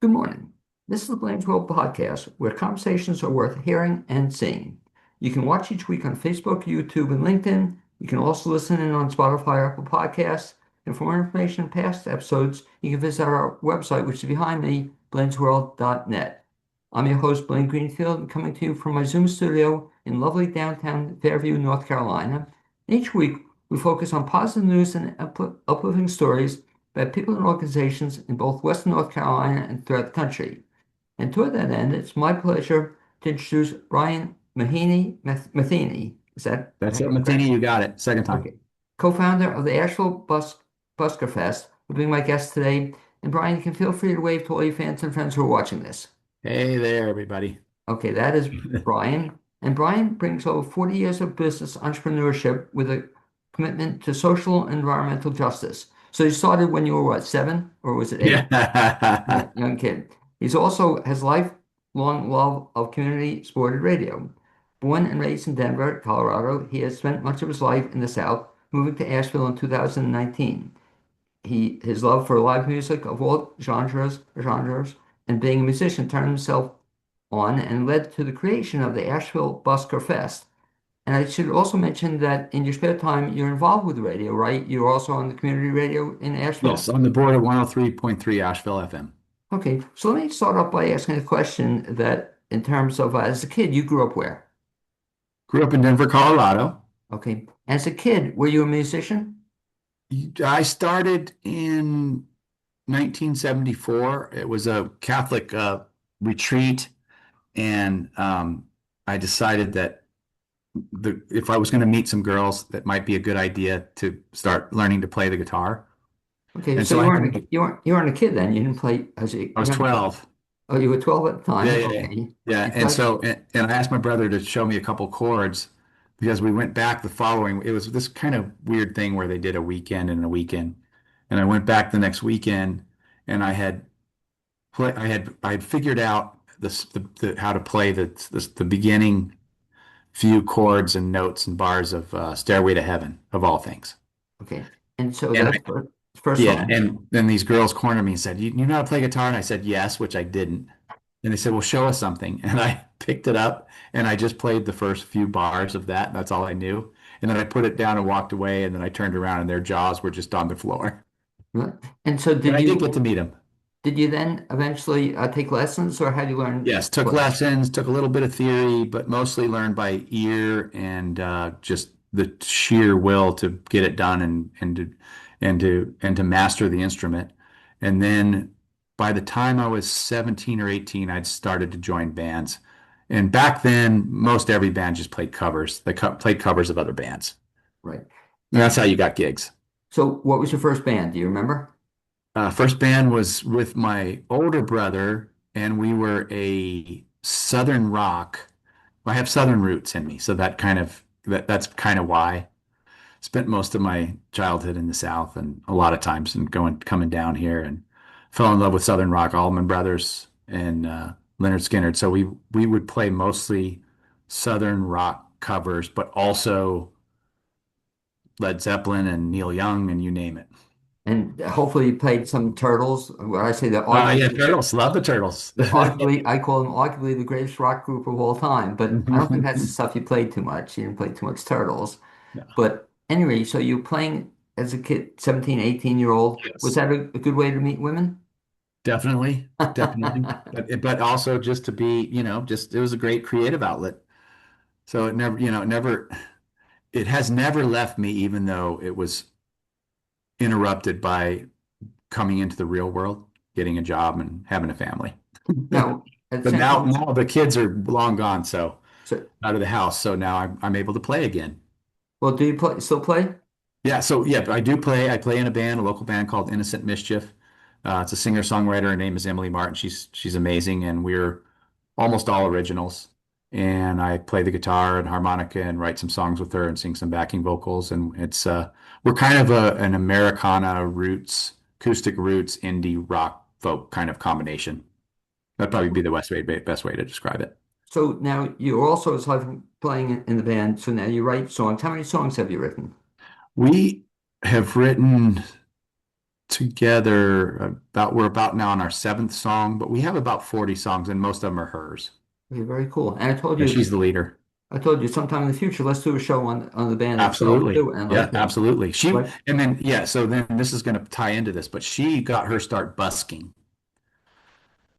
Good morning. This is the Blaine's World podcast, where conversations are worth hearing and seeing. You can watch each week on Facebook, YouTube, and LinkedIn. You can also listen in on Spotify, Apple Podcasts. And for more information on past episodes, you can visit our website, which is behind me, blainesworld.net. I'm your host, Blaine Greenfield, and coming to you from my Zoom studio in lovely downtown Fairview, North Carolina. Each week, we focus on positive news and uplifting stories by people and organizations in both Western North Carolina and throughout the country. And toward that end, it's my pleasure to introduce Bryan Matheny. Is that That's it, correct? Matheny. You got it. Second time. Okay. Co-founder of the Asheville BuskerFest will be my guest today. And Bryan, you can feel free to wave to all your fans and friends who are watching this. Hey there, everybody. Okay, that is Bryan. And Bryan brings over 40 years of business entrepreneurship with a commitment to social and environmental justice. So you started when you were what, 7 or was it 8? Yeah. Young kid. He's also has lifelong love of community supported radio. Born and raised in Denver, Colorado, he has spent much of his life in the South, moving to Asheville in 2019. His love for live music of all genres, and being a musician turned himself on and led to the creation of the Asheville Busker Fest. And I should also mention that in your spare time, you're involved with radio, right? You're also on the community radio in Asheville. Yes, on the board of 103.3 Asheville FM. Okay, so let me start off by asking a question that, in terms of as a kid, you grew up where? Grew up in Denver, Colorado. Okay, as a kid, were you a musician? I started in 1974. It was a Catholic retreat, and I decided that if I was going to meet some girls, that might be a good idea to start learning to play the guitar. Okay, And so so you weren't a kid then. You didn't play as a I was young. 12. Oh, you were 12 at the Yeah, time. yeah, yeah. Okay, Yeah. and And so, and I asked my brother to show me a couple chords because we went back the following, it was this kind of weird thing where they did a weekend and a weekend. And I went back the next weekend and I had figured out how to play the beginning few chords and notes and bars of Stairway to Heaven of all things. okay, and so And that's the first yeah, song. and then these girls cornered me and said, you know how to play guitar? And I said, yes, which I didn't. And they said, well, show us something. And I picked it up and I just played the first few bars of that. That's all I knew. And then I put it down and walked away. And then I turned around and their jaws were just on the floor. Right. And so But did I did you get to meet them. did you then eventually take lessons, or how do you learn Yes, took what? lessons, took a little bit of theory, but mostly learned by ear and just the sheer will to get it done and to master the instrument. And then by the time I was 17 or 18, I'd started to join bands. And back then, most every band just played covers. They played covers of other bands. Right. And And that's how you got gigs. so what was your first band? Do you remember? First band was with my older brother, and we were a Southern rock. I have Southern roots in me, so that's kind of why. Spent most of my childhood in the South, and a lot of times and coming down here, and fell in love with Southern rock, Allman Brothers and Leonard Skinner. So we would play mostly Southern rock covers, but also Led Zeppelin and Neil Young and you name it. And hopefully you played some Turtles. When I say that, Yeah, arguably, Turtles, love the Turtles. I call them arguably the greatest rock group of all time. But I don't think that's the stuff you played too much. You didn't play too much Turtles. No. But anyway, so you're playing as a kid, 17, 18-year-old. Was Yes. that a good way to meet women? Definitely, definitely. But also just to be, just it was a great creative outlet. So it has never left me, even though it was interrupted by coming into the real world, getting a job and having a family. Now, at the But same time, now the kids are long gone, so so out of the house. So now I'm able to play again. well, do you still play? Yeah, so yeah, I do play. I play in a band, a local band called Innocent Mischief. It's a singer-songwriter. Her name is Emily Martin. She's amazing, and we're almost all originals. And I play the guitar and harmonica and write some songs with her and sing some backing vocals. And we're kind of an Americana roots, acoustic roots, indie rock folk kind of combination. That'd probably be the best way to describe it. So now you also, aside from playing in the band, so now you write songs. How many songs have you written? We have written together we're about now on our seventh song, but we have about 40 songs and most of them are hers. Okay, very cool. And And she's the leader. I told you sometime in the future, let's do a show on the band itself Absolutely. too. And Yeah, absolutely. like, And then, yeah, so then this is going to tie into this, but she got her start busking,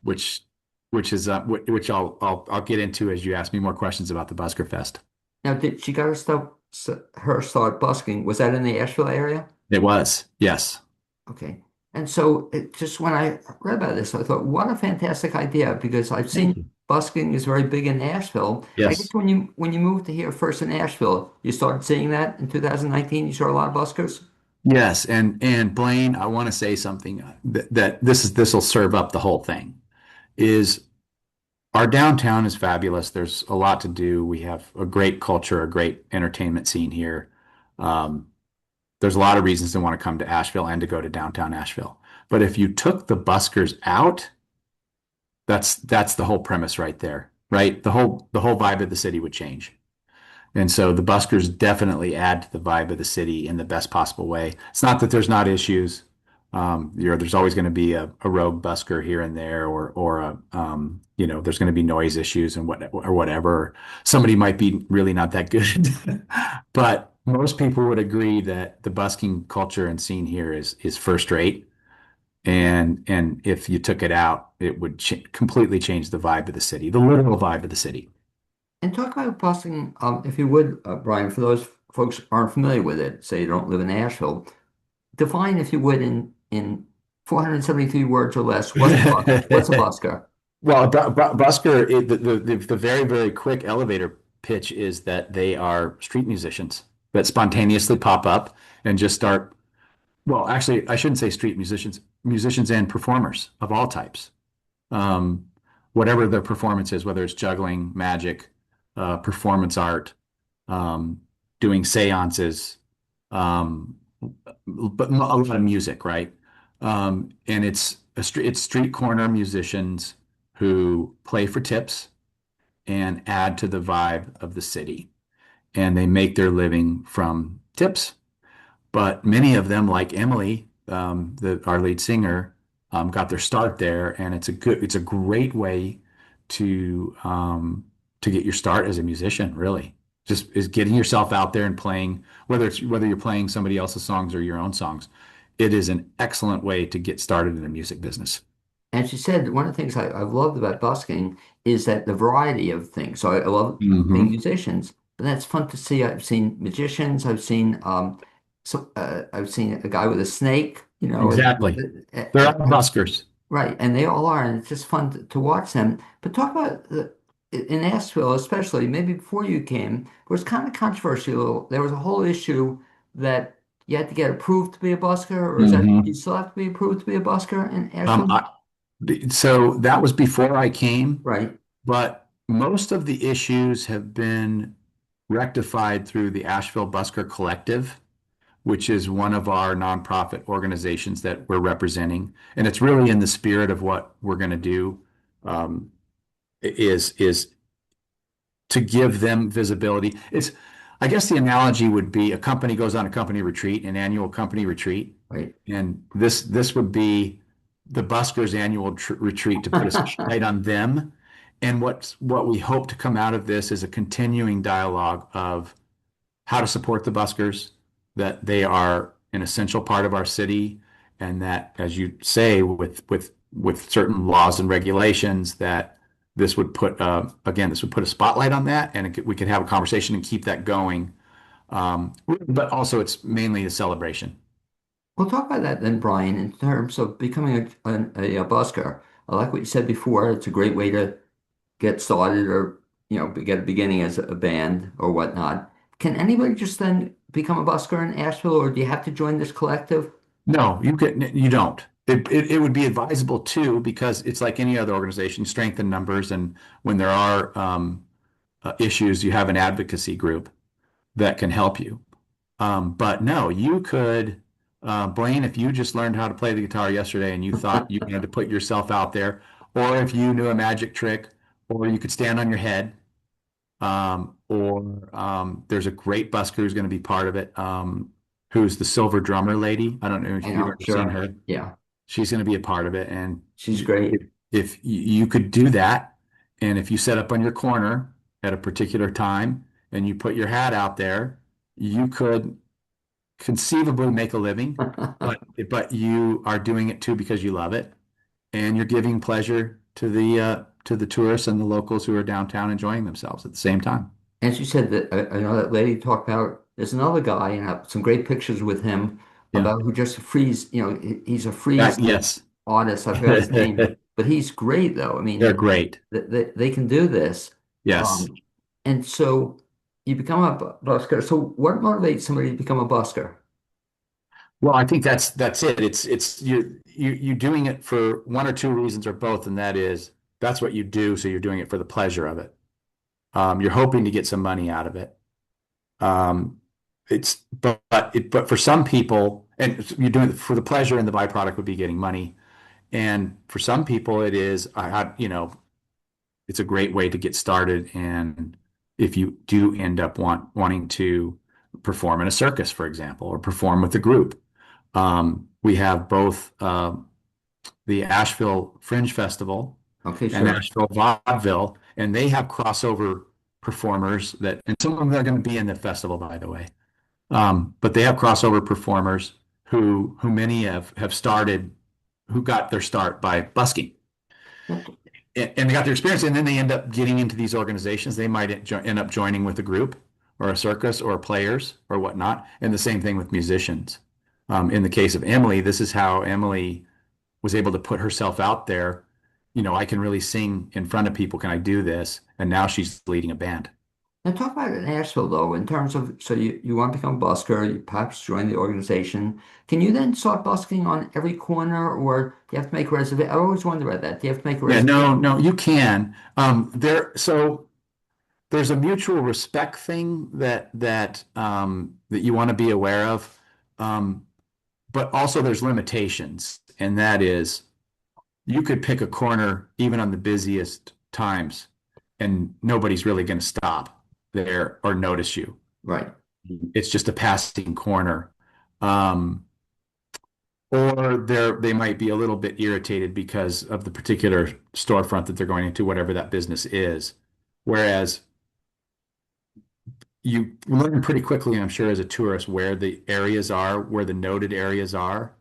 which, which I'll get into as you ask me more questions about the Busker Fest. now, did she got her start busking? Was that in the Asheville area? It was, yes. Okay. And so just when I read about this, I thought, what a fantastic idea, because I've Thank seen you. busking is very big in Nashville. I guess Yes. when you moved to here first in Nashville, you started seeing that in 2019. You saw a lot of buskers. Yes, and Blaine, I want to say something that this will serve up the whole thing. Is our downtown is fabulous. There's a lot to do. We have a great culture, a great entertainment scene here. Um, there's a lot of reasons to want to come to Asheville and to go to downtown Asheville. But if you took the buskers out, that's the whole premise right there, right? The whole vibe of the city would change. And so the buskers definitely add to the vibe of the city in the best possible way. It's not that there's not issues. There's always going to be a rogue busker here and there, or there's going to be noise issues and whatever. Somebody might be really not that good, but most people would agree that the busking culture and scene here is first rate. And if you took it out, it would completely change the vibe of the city, the literal vibe of the city. And talk about busking, if you would, Brian, for those folks who aren't familiar with it, say you don't live in Nashville, define, if you would, in 473 words or less, what's a busker? Well, Busker, the very, very quick elevator pitch is that they are street musicians that spontaneously pop up and just start. Well, actually, I shouldn't say street musicians, musicians and performers of all types. Um, Whatever their performance is, whether it's juggling, magic, performance art, um, doing seances, um, but a lot of music, right? And it's street corner musicians who play for tips and add to the vibe of the city, and they make their living from tips. But many of them, like Emily, our lead singer, got their start there, and it's a great way to get your start as a musician. Really, just is getting yourself out there and playing, whether you're playing somebody else's songs or your own songs. It is an excellent way to get started in the music business. And she said one of the things I've loved about busking is that the variety of things. So I love being Hmm. musicians, but that's fun to see. I've seen magicians. I've seen a guy with a snake. Exactly. They're all buskers. Right, and they all are, and it's just fun to watch them. But talk about in Asheville, especially maybe before you came, it was kind of controversial. There was a whole issue that you had to get approved to be a busker, or is that you Hmm. still have to be approved to be a busker in Um, Asheville? I, so that was before I came, Right. but most of the issues have been rectified through the Asheville Busker Collective, which is one of our nonprofit organizations that we're representing. And it's really in the spirit of what we're going to do, um, is to give them visibility. I guess the analogy would be a company goes on a company retreat, an annual company retreat, Right. and this would be the Buskers' annual retreat to put a spotlight on them. And what we hope to come out of this is a continuing dialogue of how to support the buskers, that they are an essential part of our city, and that, as you say, with certain laws and regulations, that this would put a spotlight on that, and we could have a conversation and keep that going. But also, it's mainly a celebration. We'll talk about that then, Brian, in terms of becoming a busker. I like what you said before. It's a great way to get started or, get a beginning as a band or whatnot. Can anybody just then become a busker in Asheville, or do you have to join this collective? No, you don't. It would be advisable too, because it's like any other organization, strengthen numbers, and when there are issues, you have an advocacy group that can help you. But no, you could, Blaine, if you just learned how to play the guitar yesterday and you thought you had to put yourself out there, or if you knew a magic trick, or you could stand on your head, or there's a great busker who's going to be part of it. who's the silver drummer lady. I don't know I if you've know, ever seen sure. her. Yeah, She's going to be a part of it. And she's great. if you could do that, and if you set up on your corner at a particular time and you put your hat out there, you could conceivably make a living, but you are doing it too because you love it, and you're giving pleasure to the tourists and the locals who are downtown enjoying themselves at the same time. As you said, that I know that lady talked about. There's another guy, and I have some great pictures with him Yeah. about who just freeze. He's a freeze Yes. artist. I forgot his name, They're but he's great though. I mean, great. they can do this. Yes. Um, and so you become a busker. So what motivates somebody to become a busker? Well, I think that's it. It's you're doing it for one or two reasons or both, and that is that's what you do, so you're doing it for the pleasure of it. You're hoping to get some money out of it. Um, but for some people, and you're doing it for the pleasure, and the byproduct would be getting money. And for some people, it is it's a great way to get started. And if you do end up wanting to perform in a circus, for example, or perform with a group, we have both the Asheville Fringe Festival Okay, and sure. Asheville Vaudeville, and they have crossover performers and some of them are going to be in the festival, by the way. But they have crossover performers who many have started, who got their start by busking. And they got their experience, and then they end up getting into these organizations. They might end up joining with a group or a circus or players or whatnot. And the same thing with musicians. In the case of Emily, this is how Emily was able to put herself out there. I can really sing in front of people. Can I do this? And now she's leading a band. Now talk about it in Asheville though, in terms of so you want to become a busker, you perhaps join the organization. Can you then start busking on every corner, or do you have to make a reservation? I always wonder about that. Do you have to make a Yeah, reservation? no, you can. So there's a mutual respect thing that you want to be aware of. Um, but also there's limitations, and that is you could pick a corner even on the busiest times, and nobody's really going to stop there or notice you. Right. It's just a passing corner. Um, or they might be a little bit irritated because of the particular storefront that they're going into, whatever that business is. Whereas you learn pretty quickly, I'm sure, as a tourist, where the areas are, where the noted areas are.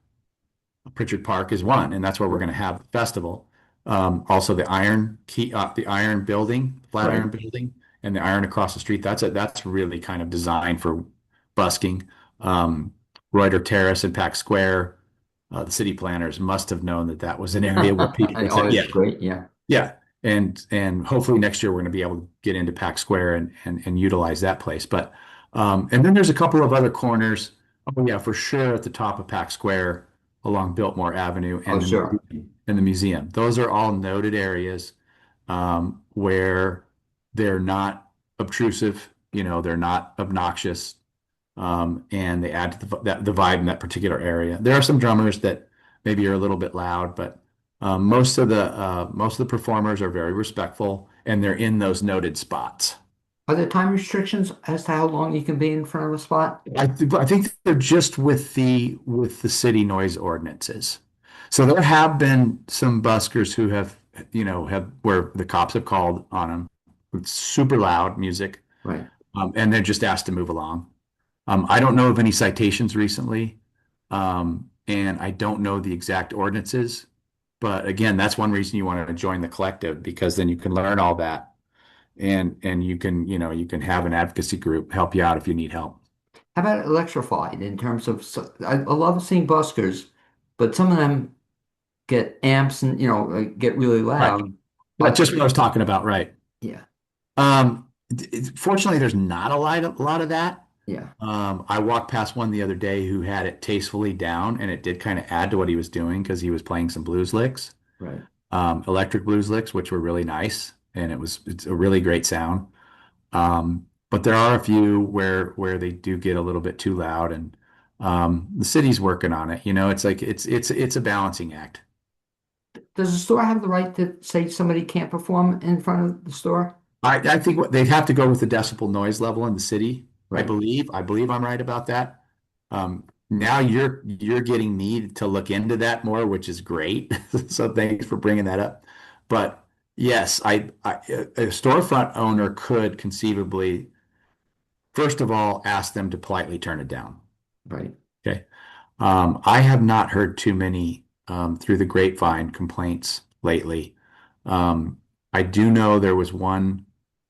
Pritchard Park is one, and that's where we're going to have the festival. Also, the Iron Building, Right. Flatiron Building, and the Iron across the street. That's really kind of designed for busking. Reuter Terrace and Pack Square. The city planners must have known that that was an area where people would say, Oh, "Yeah, it's great. Yeah. yeah." And hopefully next year we're going to be able to get into Pack Square and utilize that place. But and then there's a couple of other corners. Oh yeah, for sure at the top of Pack Square along Biltmore Avenue Oh, sure. and the museum. Those are all noted areas where they're not obtrusive, they're not obnoxious, and they add to the vibe in that particular area. There are some drummers that maybe are a little bit loud, but most of the performers are very respectful, and they're in those noted spots. Are there time restrictions as to how long you can be in front of a spot? I think they're just with the city noise ordinances. So there have been some buskers who have where the cops have called on them with super loud music, Right. and they're just asked to move along. I don't know of any citations recently, and I don't know the exact ordinances. But again, that's one reason you want to join the collective, because then you can learn all that, and you can have an advocacy group help you out if you need help. How about electrified in terms of, I love seeing buskers, but some of them get amps and, get really Right. loud. That's But just what I was talking about, right? yeah, Fortunately, there's not a lot of that. yeah, I walked past one the other day who had it tastefully down, and it did kind of add to what he was doing because he was playing some blues licks, right. electric blues licks, which were really nice, and it's a really great sound. But there are a few where they do get a little bit too loud, and the city's working on it. It's like it's a balancing act. Does the store have the right to say somebody can't perform in front of the store? I think they'd have to go with the decibel noise level in the city. I Right. believe. I believe I'm right about that. Now you're getting me to look into that more, which is great. So thanks for bringing that up. But yes, a storefront owner could conceivably, first of all, ask them to politely turn it down. Right. Okay. I have not heard too many through the grapevine complaints lately. I do know there was one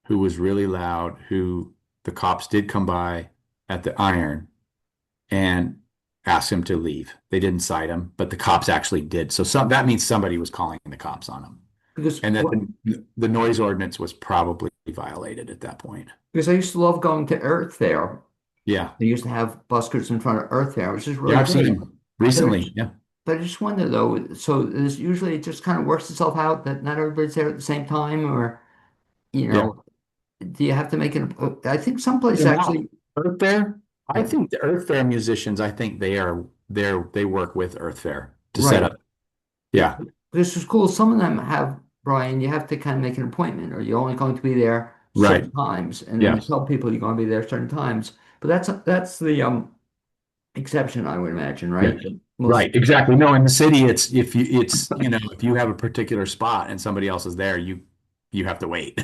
who was really loud, who the cops did come by at the Iron and asked him to leave. They didn't cite him, but the cops actually did. So that means somebody was calling the cops on him, Because and that what the noise ordinance was probably violated at that point. because I used to love going to Earth Fair. Yeah, They used to have buskers in front of Earth Fair, which is yeah, really I've seen great. him But I recently. just, Yeah, but I just wonder though, so is usually it just kind of works itself out that not everybody's there at the same time, or you yeah. know, do you have to make an? I think some places And now actually, Earth Fair, I yeah, think the Earth Fair musicians, I think they work with Earth Fair to set right, up. yeah. Yeah, This is cool. Some of them have, Brian, you have to kind of make an appointment, or you're only going to be there right. certain times, and then you Yes. tell people you're going to be there certain times. But that's the exception, I would imagine, Yeah. right? Most, Right, exactly. No, in the city, if you have a particular spot and somebody else is there, you have to wait.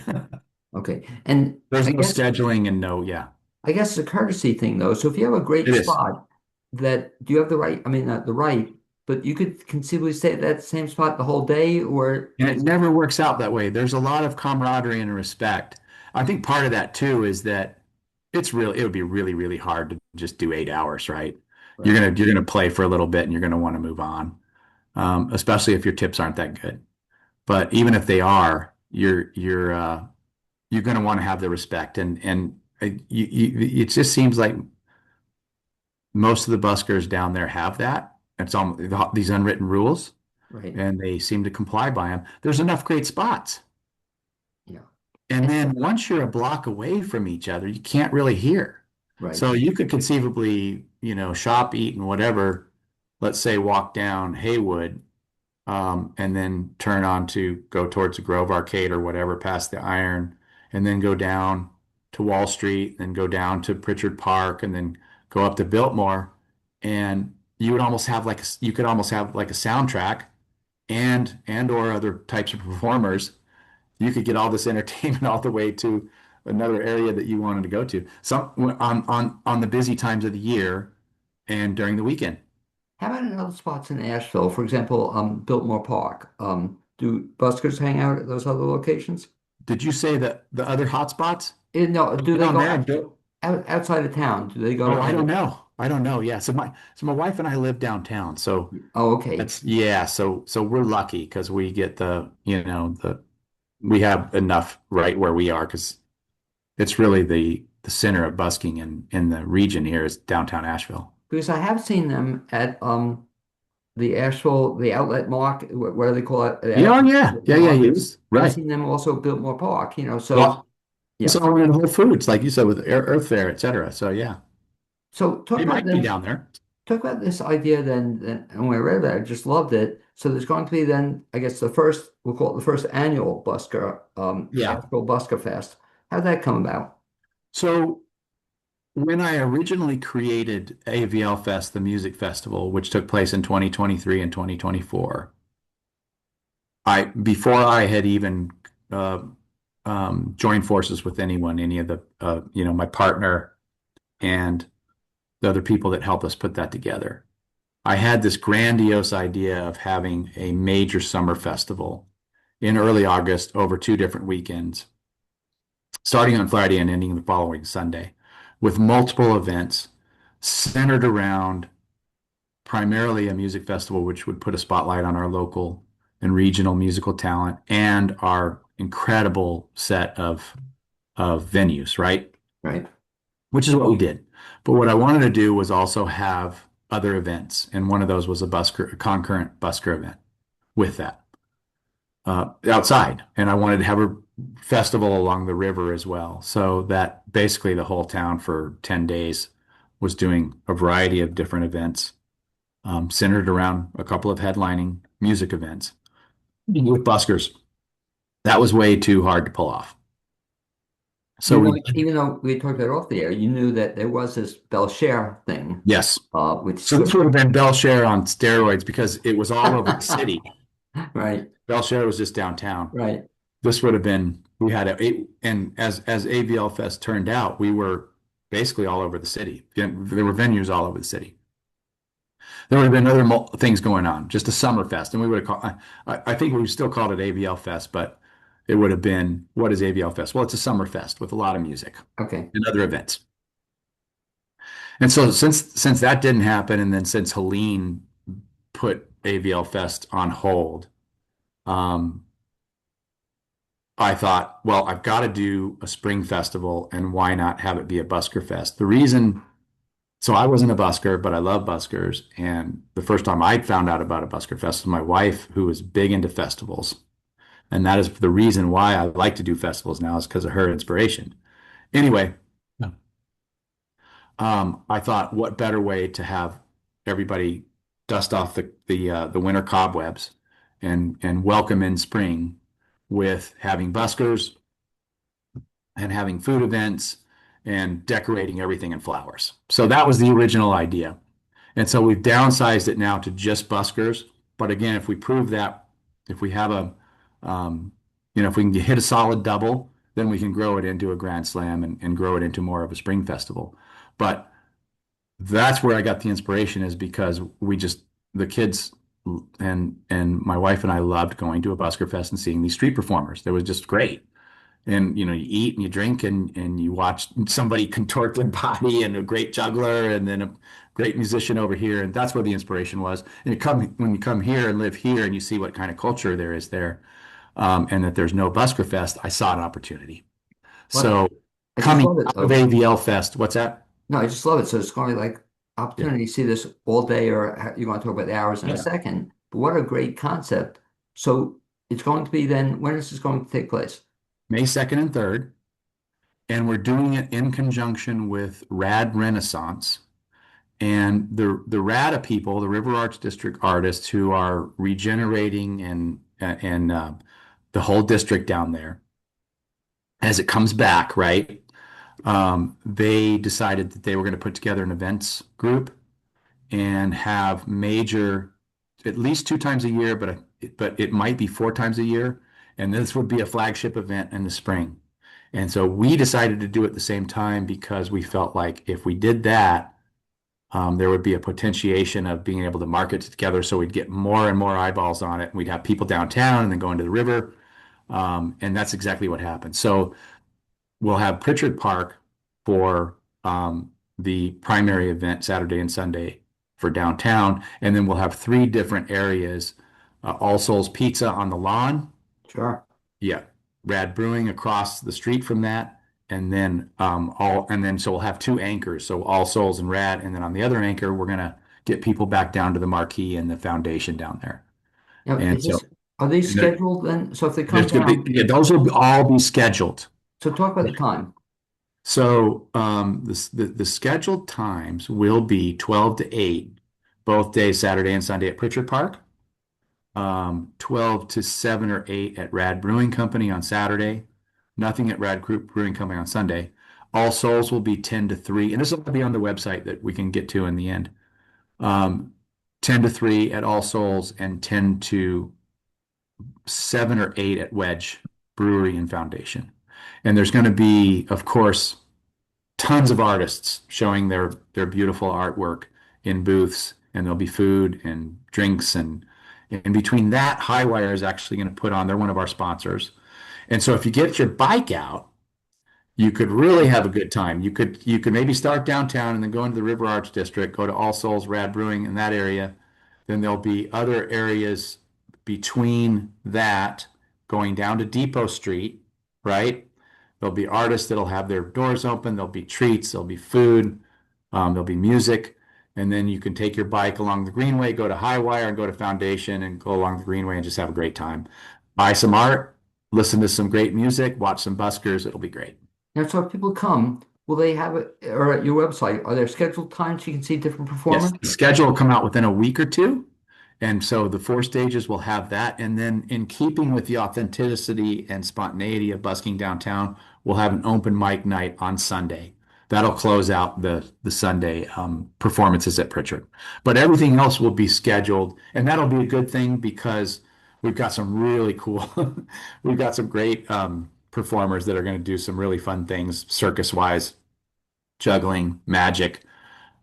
okay, and There's I no guess. scheduling and no, yeah, I guess it's a courtesy thing though. So if you have a great it is. spot that do you have the right, I mean not the right, but you could conceivably stay at that same spot the whole day or And it is never works out that way. There's a lot of camaraderie and respect. I think part of that too is that it would be really, really hard to just do 8 hours, right? right, You're gonna play for a little bit and you're gonna want to move on, especially if your tips aren't that good. But even if they are, you're gonna want to have the respect it just seems like most of the buskers down there have that. It's all these unwritten rules, right, and they seem to comply by them. There's enough great spots. yeah. And And, then once you're a block away from each other, you can't really hear. right. So you could conceivably, shop, eat, and whatever, let's say walk down Haywood, and then turn on to go towards the Grove Arcade or whatever past the Iron, and then go down to Wall Street, then go down to Pritchard Park, and then go up to Biltmore. And you could almost have like a soundtrack and or other types of performers. You could get all this entertainment all the way to another area that you wanted to go to. Some on the busy times of the year and during the weekend. How about in other spots in Asheville? For example, Biltmore Park. Do buskers hang out at those other locations? Did you say that the other hotspots No, do they down go there? Bill? outside of town? Do they go Oh, to I other? don't know. I don't know. Yeah. So my wife and I live downtown. So Oh, okay, that's yeah. So we're lucky because we get we have enough right where we are because it's really the center of busking in the region here is downtown Asheville. because I have seen them at the actual the outlet market, what do they call it? The Yeah, oh, outlet yeah. Yeah, yeah, markets. yes. I've Right. seen them also at Biltmore Park, so Well, it's yeah. all in Whole Foods, like you said, with Earth Fare, et cetera. So yeah, So they might be down there. talk about this idea then, and when I read that, I just loved it. So there's going to be then, I guess we'll call it the first annual Yeah. Asheville BuskerFest. How'd that come about? So when I originally created AVL Fest, the music festival, which took place in 2023 and 2024, before I had even uh, joined forces with anyone, any of my partner and the other people that helped us put that together, I had this grandiose idea of having a major summer festival in early August over 2 different weekends, starting on Friday and ending the following Sunday, with multiple events centered around primarily a music festival, which would put a spotlight on our local and regional musical talent and our incredible set of venues, right? Right, Which is what we did. But what I wanted to do was also have other events, and one of those was a concurrent busker event with that outside. And I wanted to have a festival along the river as well, so that basically the whole town for 10 days was doing a variety of different events centered around a couple of headlining music events with buskers. That was way too hard to pull off. So we did, Even though we talked about it off the air, you knew that there was this Belshare thing, yes. which So this would have been Belshare on steroids because it was all over the city. right, Belshare was just downtown. right. This would have been we had and as AVL Fest turned out, we were basically all over the city. There were venues all over the city. There would have been other things going on, just a summer fest, and we would have called. I think we still called it AVL Fest, but it would have been what is AVL Fest? Well, it's a summer fest with a lot of music Okay. and other events. And so since that didn't happen, and then since Helene put AVL Fest on hold, um, I thought, well, I've got to do a spring festival, and why not have it be a Busker Fest? The reason, so I wasn't a busker, but I love buskers. And the first time I found out about a Busker Fest was my wife, who was big into festivals. And that is the reason why I like to do festivals now is because of her inspiration. Anyway, I thought, what better way to have everybody dust off the winter cobwebs and welcome in spring with having buskers and having food events and decorating everything in flowers. So that was the original idea. And so we've downsized it now to just buskers. But again, if we prove that, if we have um, if we can hit a solid double, then we can grow it into a grand slam and grow it into more of a spring festival. But that's where I got the inspiration is because the kids and my wife and I loved going to a Busker Fest and seeing these street performers. It was just great. And you eat and you drink and you watch somebody contort their body and a great juggler and then a great musician over here. And that's where the inspiration was. And when you come here and live here and you see what kind of culture there is there, and that there's no Busker Fest, I saw an opportunity. What So I just coming love it out of though. AVL Fest, what's that? No, I just love it. So it's going to be like Yeah. opportunity to see this all day, or you're going to talk about the hours in a Yeah. second. But what a great concept. So it's going to be then, when is this going to take place? May 2nd and 3rd. And we're doing it in conjunction with Rad Renaissance. And the RADA people, the River Arts District artists who are regenerating and the whole district down there as it comes back, right? They decided that they were going to put together an events group and have major, at least 2 times a year, but it might be 4 times a year. And this would be a flagship event in the spring. And so we decided to do it at the same time because we felt like if we did that, there would be a potentiation of being able to market it together so we'd get more and more eyeballs on it. We'd have people downtown and then go into the river. And that's exactly what happened. So we'll have Pritchard Park for the primary event Saturday and Sunday for downtown. And then we'll have 3 different areas, All Souls Pizza on the lawn. Sure. Yeah. Rad Brewing across the street from that. And then so we'll have 2 anchors. So All Souls and Rad. And then on the other anchor, we're gonna get people back down to the marquee and the foundation down there. Now, And so are these there- scheduled then? So if they come there's gonna be, down, yeah, those will all be scheduled. so talk about the time. So the scheduled times will be 12 to 8, both days, Saturday and Sunday at Pritchard Park. 12 to 7 or 8 at Rad Brewing Company on Saturday. Nothing at Rad Group Brewing Company on Sunday. All Souls will be 10 to 3, and this will be on the website that we can get to in the end. Um, 10 to 3 at All Souls and 10 to 7 or 8 at Wedge Brewery and Foundation. And there's going to be, of course, tons of artists showing their beautiful artwork in booths, and there'll be food and drinks and in between that, Highwire is actually going to put on, they're one of our sponsors. And so if you get your bike out, you could really have a good time. You could maybe start downtown and then go into the River Arts District, go to All Souls Rad Brewing in that area. Then there'll be other areas between that going down to Depot Street, right? There'll be artists that'll have their doors open. There'll be treats. There'll be food. There'll be music. And then you can take your bike along the Greenway, go to Highwire and go to Foundation and go along the Greenway and just have a great time. Buy some art, listen to some great music, watch some buskers. It'll be great. Now, so if people come, will they have it, or at your website, are there scheduled times you can see different Yes, performers? the schedule will come out within a week or two. And so the four stages will have that. And then in keeping with the authenticity and spontaneity of busking downtown, we'll have an open mic night on Sunday. That'll close out the Sunday performances at Pritchard. But everything else will be scheduled, and that'll be a good thing because we've got some really cool, we've got some great performers that are going to do some really fun things, circus wise, juggling, magic.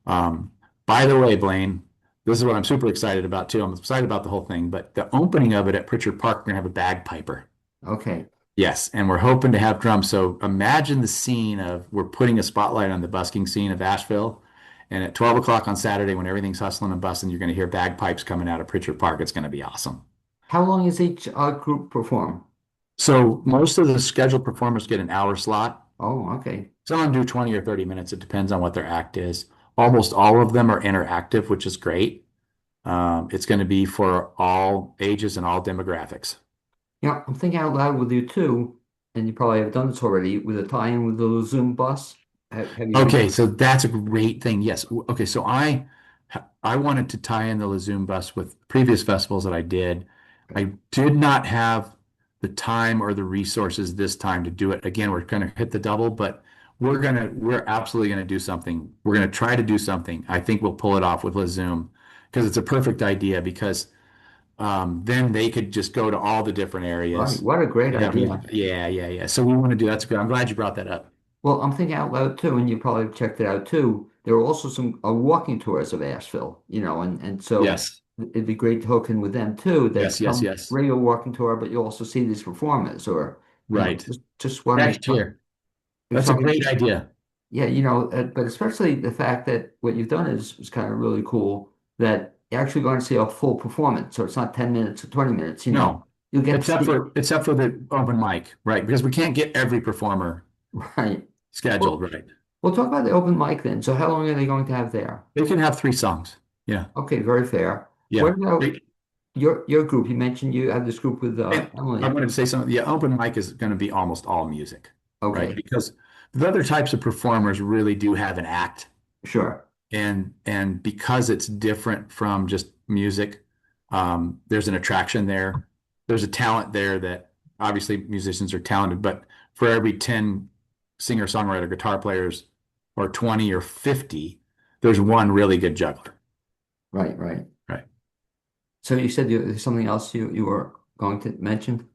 Um, by the way, Blaine, this is what I'm super excited about too. I'm excited about the whole thing, but the opening of it at Pritchard Park, we're gonna have a bagpiper. Okay. Yes, and we're hoping to have drums. So imagine the scene of we're putting a spotlight on the busking scene of Asheville, and at 12 o'clock on Saturday, when everything's hustling and busting, you're going to hear bagpipes coming out of Pritchard Park. It's going to be awesome. How long is each group perform? So most of the scheduled performers get an hour slot. Oh, okay. Some of them do 20 or 30 minutes. It depends on what their act is. Almost all of them are interactive, which is great. It's going to be for all ages and all demographics. Yeah, I'm thinking out loud with you too, and you probably have done this already with a tie-in with the Zoom bus. Have you Okay, so that's a great thing. Yes. Okay, so I wanted to tie in the Lezoom bus with previous festivals that I did. I did not have the time or the resources this time to do it. Again, we're going to hit the double, but we're absolutely going to do something. We're going to try to do something. I think we'll pull it off with Lezoom because it's a perfect idea because then they could just go to all the different right? areas. What a great Yeah, idea. yeah. So we want to do that's good. I'm glad you brought that up. Well, I'm thinking out loud too, and you probably have checked it out too. There are also some walking tours of Asheville, and so Yes. it'd be great to hook in with them too. That come Yes. regular walking tour, but you also see these performers, or Right. just wondering Next year. if That's a somebody, great idea. yeah, but especially the fact that what you've done is kind of really cool. That you're actually going to see a full performance, so it's not 10 minutes or 20 minutes. No, You'll get to see, except for the open mic, right? Because we can't get every performer right. scheduled, Well, right? we'll talk about the open mic then. So how long are they going to have there? They can have three songs. Yeah. Okay, very fair. What Yeah. about Great. your group? You mentioned you have this group with And I Emily. wanted to say something. Yeah, open mic is going to be almost all music, right? Okay, Because the other types of performers really do have an act. sure. And because it's different from just music, there's an attraction there. There's a talent there that obviously musicians are talented, but for every 10 singer, songwriter, guitar players, or 20 or 50, there's one really good juggler. Right, right. Right. So you said there's something else you were going to mention?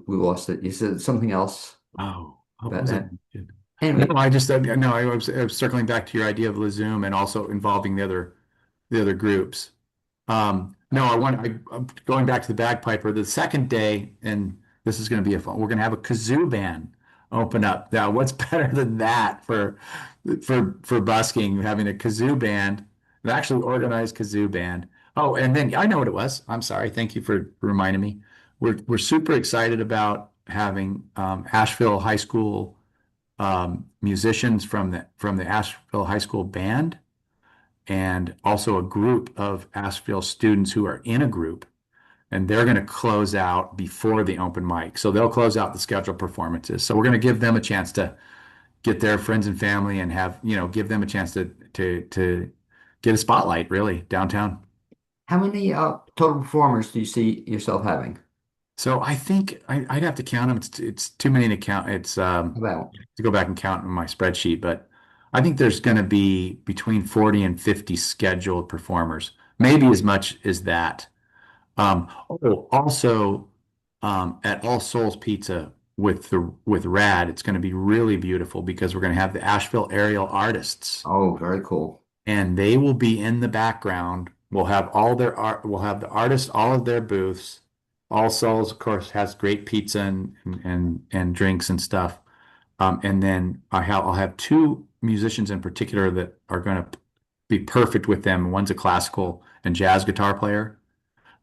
We lost it. You said something else Oh, what about was it? that. No, Anyway, I just no, I was circling back to your idea of Zoom and also involving the other groups. No, I'm going back to the bagpiper. The second day, and this is going to be a fun. We're going to have a kazoo band open up. Now, what's better than that for busking? Having a kazoo band, an actually organized kazoo band. Oh, and then I know what it was. I'm sorry. Thank you for reminding me. We're super excited about having Asheville High School musicians from the Asheville High School band and also a group of Asheville students who are in a group, and they're going to close out before the open mic. So they'll close out the scheduled performances. So we're going to give them a chance to get their friends and family and have, give them a chance to get a spotlight really downtown. how many total performers do you see yourself having? So I think I'd have to count them. It's too many to count. It's About. to go back and count in my spreadsheet, but I think there's going to be between 40 and 50 scheduled performers, maybe as much as that. Also, at All Souls Pizza with Rad, it's going to be really beautiful because we're going to have the Asheville aerial artists, Oh, very cool. and they will be in the background. We'll have all their art. We'll have the artists, all of their booths. All Souls, of course, has great pizza and drinks and stuff. And then I'll have two musicians in particular that are going to be perfect with them. One's a classical and jazz guitar player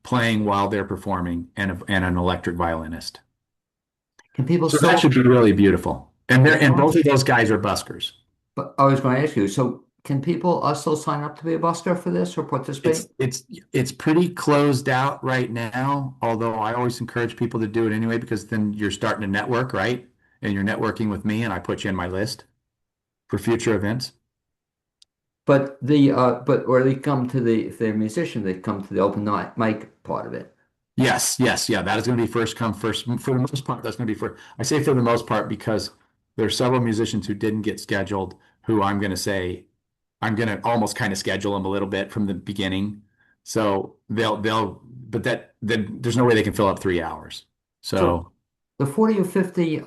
playing while they're performing, and an electric violinist. Can people So that still? should be really beautiful. And both of those guys are buskers. But I was going to ask you. So can people still sign up to be a busker for this or participate? It's pretty closed out right now, although I always encourage people to do it anyway because then you're starting to network, right? And you're networking with me, and I put you in my list for future events. but or they come to the if they're a musician, they come to the open mic part of it. Yes, yes, yeah. That is going to be first come first. For the most part, that's going to be for. I say for the most part because there's several musicians who didn't get scheduled. Who I'm going to say I'm going to almost kind of schedule them a little bit from the beginning. So but then there's no way they can fill up 3 hours. So So the 40 or 50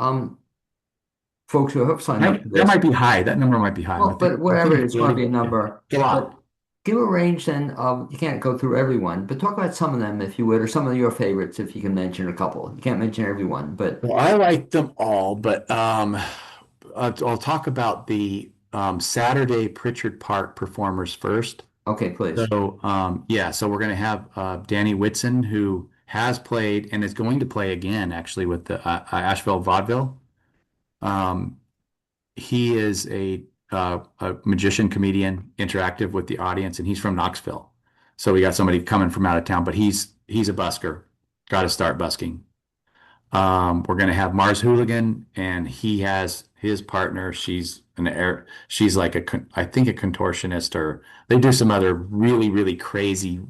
folks who have signed up for that this. might be high. That number might be high. Well, but I whatever think it it's is, might 40. be a Yeah, number. it's a But lot. give a range then of you can't go through everyone, but talk about some of them if you would, or some of your favorites if you can mention a couple. You can't mention everyone, but Well, I like them all, but I'll talk about the Saturday Pritchard Park performers first. okay, please. So, yeah, so we're going to have Danny Whitson, who has played and is going to play again, actually, with the Asheville Vaudeville. Um, he is a magician, comedian, interactive with the audience, and he's from Knoxville. So we got somebody coming from out of town, but he's a busker. Got to start busking. We're going to have Mars Hooligan, and he has his partner. She's like I think a contortionist, or they do some other really, really crazy,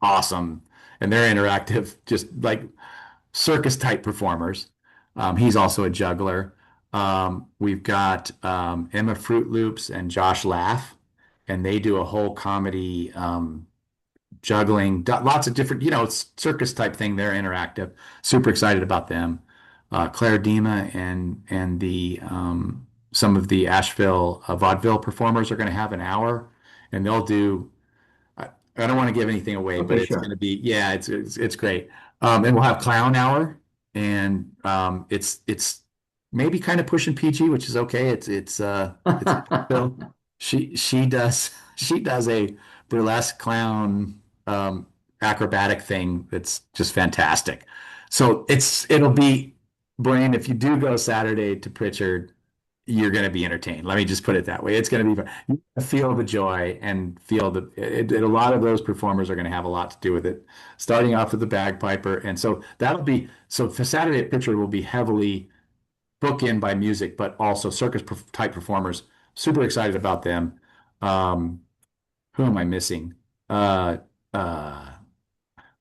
awesome, and they're interactive, just like circus type performers. He's also a juggler. We've got Emma Fruit Loops and Josh Laugh, and they do a whole comedy juggling, lots of different, it's circus type thing. They're interactive. Super excited about them. Claire Dima and the some of the Asheville vaudeville performers are going to have an hour, and they'll do. I don't want to give anything away, but Okay, it's going sure. to be yeah, it's great. And we'll have clown hour, and it's maybe kind of pushing PG, which is okay. It's Phil. She does a burlesque clown acrobatic thing that's just fantastic. So it'll be Brian, if you do go Saturday to Pritchard, you're going to be entertained. Let me just put it that way. It's going to be fun. You feel the joy and feel a lot of those performers are going to have a lot to do with it. Starting off with the bagpiper, and so so for Saturday at Pritchard will be heavily bookend by music, but also circus type performers. Super excited about them. Um, who am I missing? Uh, uh,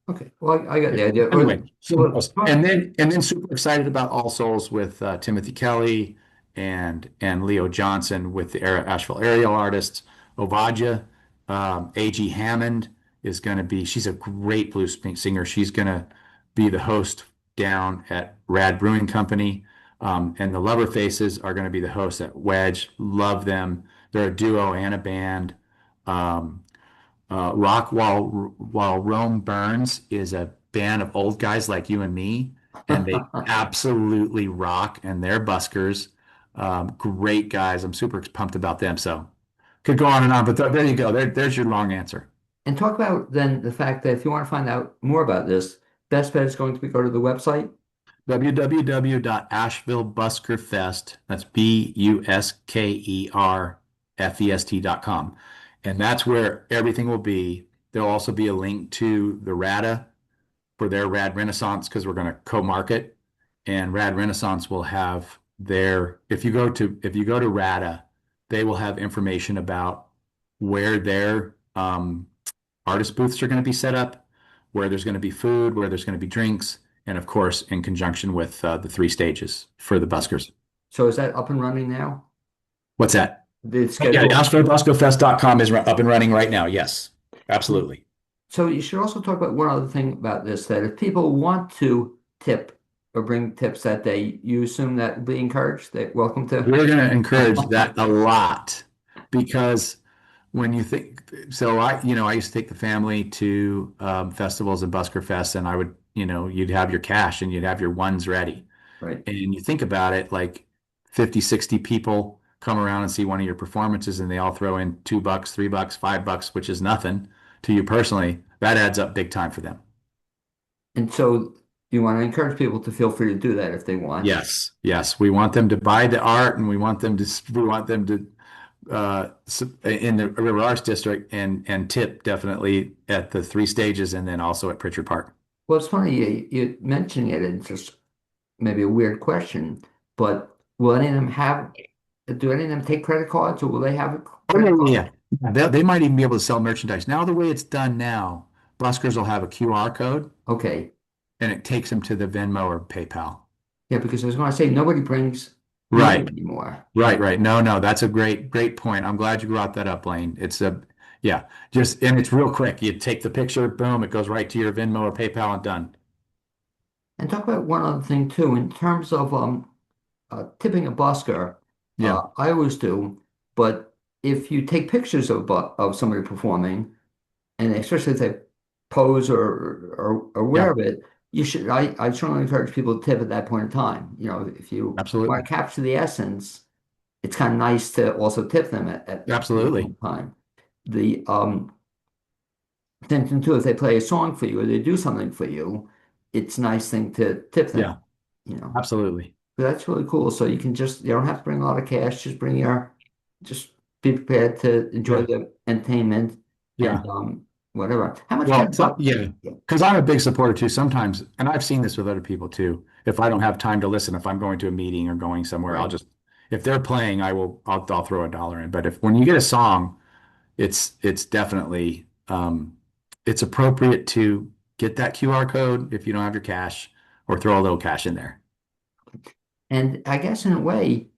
Okay, well, I got the idea. Anyway, Well, and then super excited about All Souls with Timothy Kelly and Leo Johnson with the Asheville Aerial Artists. Ovadia, A.G. Hammond is going to be. She's a great blues singer. She's going to be the host down at Rad Brewing Company. And the Lover Faces are going to be the hosts at Wedge. Love them. They're a duo and a band. Um, Rock While Rome Burns is a band of old guys like you and me, and they absolutely rock, and they're buskers. Great guys. I'm super pumped about them. So could go on and on, but there you go. There's your long answer. and talk about then the fact that if you want to find out more about this, best bet is going to be go to the website. www.ashevillebuskerfest, that's BuskerFest.com. And that's where everything will be. There'll also be a link to the RADA for their Rad Renaissance because we're going to co-market, and Rad Renaissance will have if you go to RADA, they will have information about where their artist booths are going to be set up, where there's going to be food, where there's going to be drinks, and of course, in conjunction with the three stages for the buskers. So is that up and running now? What's that? The Yeah, schedule. AshevilleBuskerFest.com is up and running right now. Yes, absolutely. So you should also talk about one other thing about this, that if people want to tip or bring tips that day, you assume that will be encouraged, that welcome to. We're going to encourage that a lot because when you think, so I used to take the family to festivals and Busker Fest, and you'd have your cash and you'd have your ones ready. Right. And you think about it, like 50, 60 people come around and see one of your performances and they all throw in $2, $3, $5, which is nothing to you personally. That adds up big time for them. And so you want to encourage people to feel free to do that if they want. Yes, yes. We want them to buy the art, and we want them to in the River Arts District and tip definitely at the three stages and then also at Pritchard Park. Well, it's funny you mentioning it, and it's just maybe a weird question, but will any of them do any of them take credit cards or will they have a Oh, yeah, credit yeah, card? yeah. They might even be able to sell merchandise. Now, the way it's done now, buskers will have a QR code Okay. and it takes them to the Venmo or PayPal. Yeah, because I was going to say nobody brings money Right, anymore. right. No, no, that's a great point. I'm glad you brought that up, Blaine. Yeah, just, and it's real quick. You take the picture, boom, it goes right to your Venmo or PayPal and done. And talk about one other thing too, in terms of tipping a busker. Yeah, I always do, but if you take pictures of somebody performing, and especially if they pose or yeah, wear it, you should. I strongly encourage people to tip at that point in time. If you want absolutely. to capture the essence, it's kind of nice to also tip them at that point Absolutely. in time. The Then too, if they play a song for you or they do something for you, it's a nice thing to tip them. Yeah, You know, absolutely. that's really cool. So you don't have to bring a lot of cash. Just be prepared to enjoy Yeah, the entertainment and yeah. whatever. How much can Well, a so, buck? yeah, Yeah, because I'm a big supporter too. Sometimes, and I've seen this with other people too. If I don't have time to listen, if I'm going to a meeting or going somewhere, right. if they're playing, I'll throw a dollar in. But if when you get a song, it's definitely, it's appropriate to get that QR code if you don't have your cash or throw a little cash in there. And I guess in a way,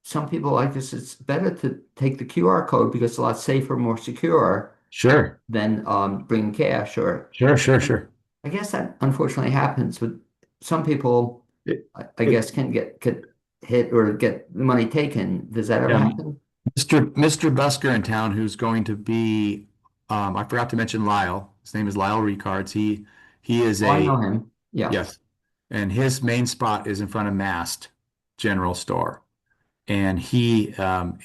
some people like this. It's better to take the QR code because it's a lot safer, more secure Sure, than bringing cash. Or sure. I guess that unfortunately happens with some people. It, I guess can get hit or get the money taken. Does that ever yeah, happen? Mr. Busker in town, who's going to be, I forgot to mention Lyle. His name is Lyle Ricards. He is Oh, I a know him. Yeah. yes, and his main spot is in front of Mast General Store, and he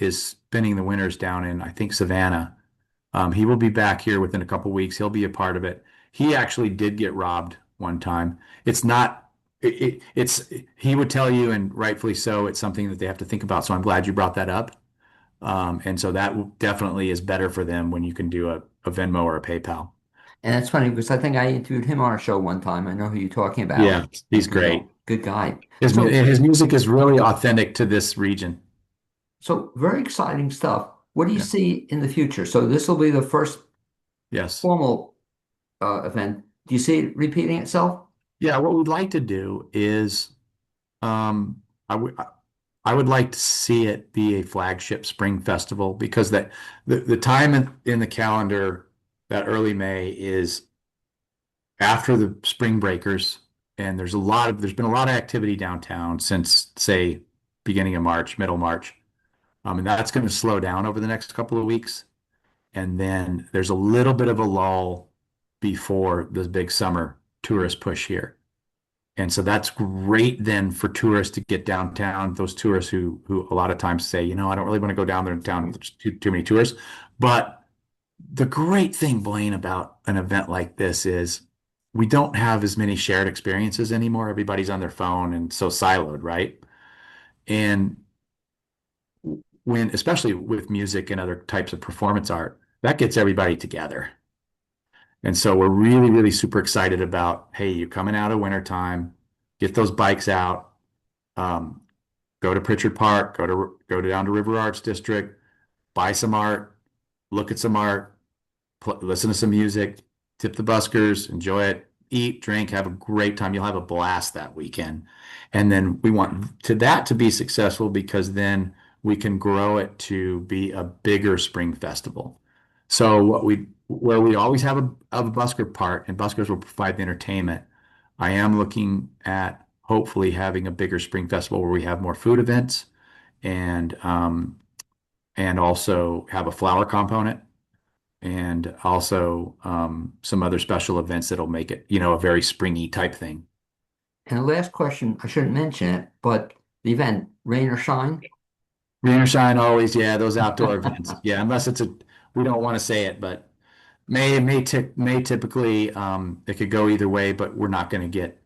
is spending the winters down in I think Savannah. He will be back here within a couple weeks. He'll be a part of it. He actually did get robbed one time. It's not. It's he would tell you, and rightfully so. It's something that they have to think about. So I'm glad you brought that up. And so that definitely is better for them when you can do a Venmo or a PayPal. And that's funny because I think I interviewed him on our show one time. I know who you're talking about. Yeah, he's great. Good guy. His music is really authentic to this region. So very exciting stuff. What do you Yeah. see in the future? So this will be the first Yes. formal event. Do you see it repeating itself? Yeah, what we'd like to do is um I would like to see it be a flagship spring festival because the time in the calendar that early May is after the spring breakers, and there's been a lot of activity downtown since say beginning of March, middle March. And that's going to slow down over the next couple of weeks. And then there's a little bit of a lull before the big summer tourist push here. And so that's great then for tourists to get downtown. Those tourists who a lot of times say, I don't really want to go down there in town. There's too many tourists. But the great thing, Blaine, about an event like this is we don't have as many shared experiences anymore. Everybody's on their phone and so siloed, right? And especially with music and other types of performance art, that gets everybody together. And so we're really super excited about, hey, you're coming out of wintertime, get those bikes out, um, go to Pritchard Park, go down to River Arts District, buy some art, look at some art, listen to some music, tip the buskers, enjoy it, eat, drink, have a great time. You'll have a blast that weekend. And then we want that to be successful because then we can grow it to be a bigger spring festival. So where we always have a busker part and buskers will provide the entertainment. I am looking at hopefully having a bigger spring festival where we have more food events and um, and also have a flower component and also some other special events that'll make it, a very springy type thing. And the last question, I shouldn't mention it, but the event, rain or shine? Rain or shine always, yeah, those outdoor events. Yeah, unless we don't want to say it, but may typically it could go either way, but we're not going to get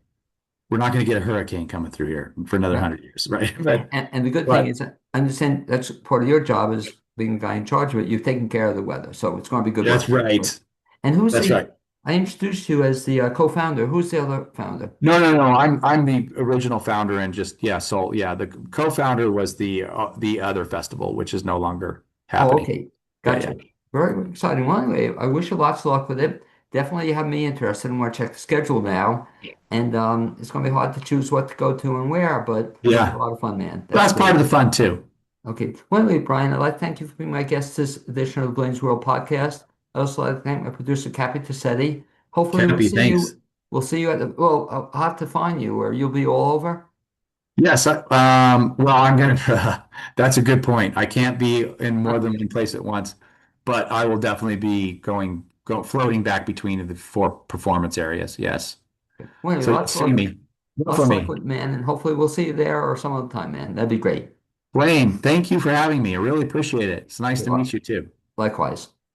a hurricane coming through here for another Right. 100 years, right? And the good thing But is, I understand that's part of your job is being the guy in charge of it. You've taken care of the weather, so it's going to be good that's weather. right. And That's right. I introduced you as the co-founder. Who's the other founder? No. I'm the original founder and just yeah. So yeah, the co-founder was the other festival, which is no longer Oh, happening. okay. Yeah. Gotcha. Very exciting. Well, anyway, I wish you lots of luck with it. Definitely have me interested and want to check the schedule now. And it's going to be hard to choose what to go to and where, but it'll be a Yeah, lot of fun, man. That's that's part great. of the fun too. Okay. Well, anyway, Brian, I'd like to thank you for being my guest this edition of the Blaine's World podcast. I also like to thank my producer, Cappy Tassetti. Hopefully, Cappy, thanks. we'll see you at the, well, I'll have to find you or you'll be all over. Yes, well, I'm gonna, that's a good point. I can't be in more than one place at once, but I will definitely be floating back between the four performance areas. Yes. Well, anyway, So you'll see me. Look for lots of luck me. with it, man, and hopefully we'll see you there or some other time, man. That'd be great. Blaine, thank you for having me. I really appreciate it. It's nice Okay, to meet you too. likewise.